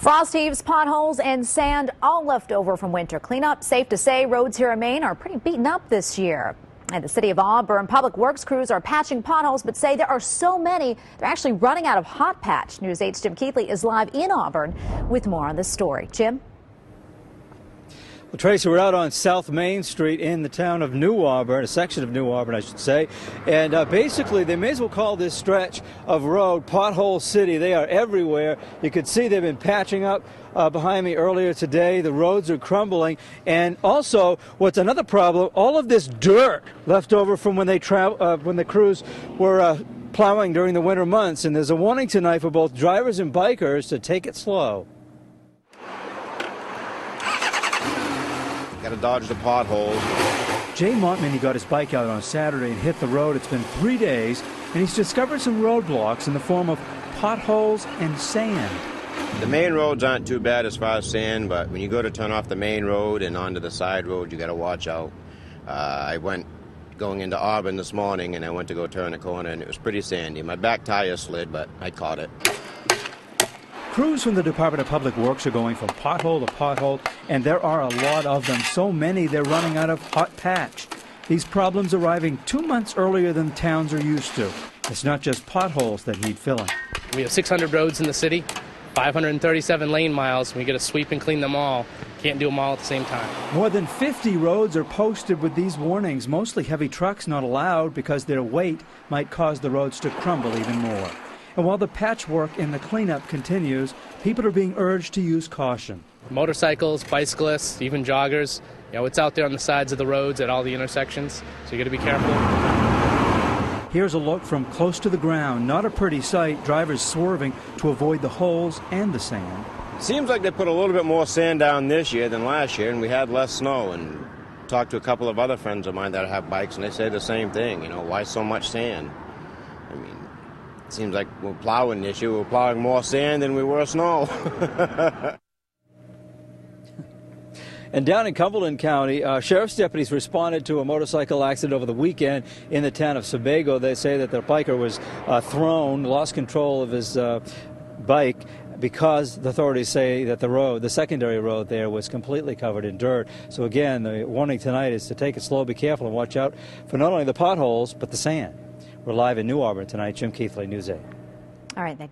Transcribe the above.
Frost heaves, potholes, and sand all left over from winter cleanup. Safe to say roads here in Maine are pretty beaten up this year. And the city of Auburn public works crews are patching potholes, but say there are so many they're actually running out of hot patch. News 8's Jim Keithley is live in Auburn with more on this story. Jim? Well, Tracy, we're out on South Main Street in the town of New Auburn, a section of New Auburn, I should say. And basically, they may as well call this stretch of road Pothole City. They are everywhere. You can see they've been patching up behind me earlier today. The roads are crumbling. And also, what's another problem, all of this dirt left over from when the crews were plowing during the winter months. And there's a warning tonight for both drivers and bikers to take it slow. Got to dodge the potholes. Jay Montman, he got his bike out on Saturday and hit the road. It's been 3 days, and he's discovered some roadblocks in the form of potholes and sand. The main roads aren't too bad as far as sand, but when you go to turn off the main road and onto the side road, you got to watch out. I went going into Auburn this morning, and I went to go turn a corner, and it was pretty sandy. My back tire slid, but I caught it. Crews from the Department of Public Works are going from pothole to pothole, and there are a lot of them. So many, they're running out of hot patch. These problems arriving 2 months earlier than towns are used to. It's not just potholes that need filling. We have 600 roads in the city, 537 lane miles. We got to sweep and clean them all. Can't do them all at the same time. More than 50 roads are posted with these warnings. Mostly heavy trucks not allowed because their weight might cause the roads to crumble even more. And while the patchwork and the cleanup continues, people are being urged to use caution. Motorcycles, bicyclists, even joggers, it's out there on the sides of the roads at all the intersections, so you got to be careful. Here's a look from close to the ground. Not a pretty sight, drivers swerving to avoid the holes and the sand. Seems like they put a little bit more sand down this year than last year, and we had less snow. And talked to a couple of other friends of mine that have bikes, and they say the same thing, why so much sand? I mean, it seems like we're plowing this year. We're plowing more sand than we were snow. And down in Cumberland County, sheriff's deputies responded to a motorcycle accident over the weekend in the town of Sebago. They say that the biker was lost control of his bike because the authorities say that the secondary road there was completely covered in dirt. So again, the warning tonight is to take it slow, be careful, and watch out for not only the potholes, but the sand. We're live in New Auburn tonight. Jim Keithley, News 8. All right, thank you.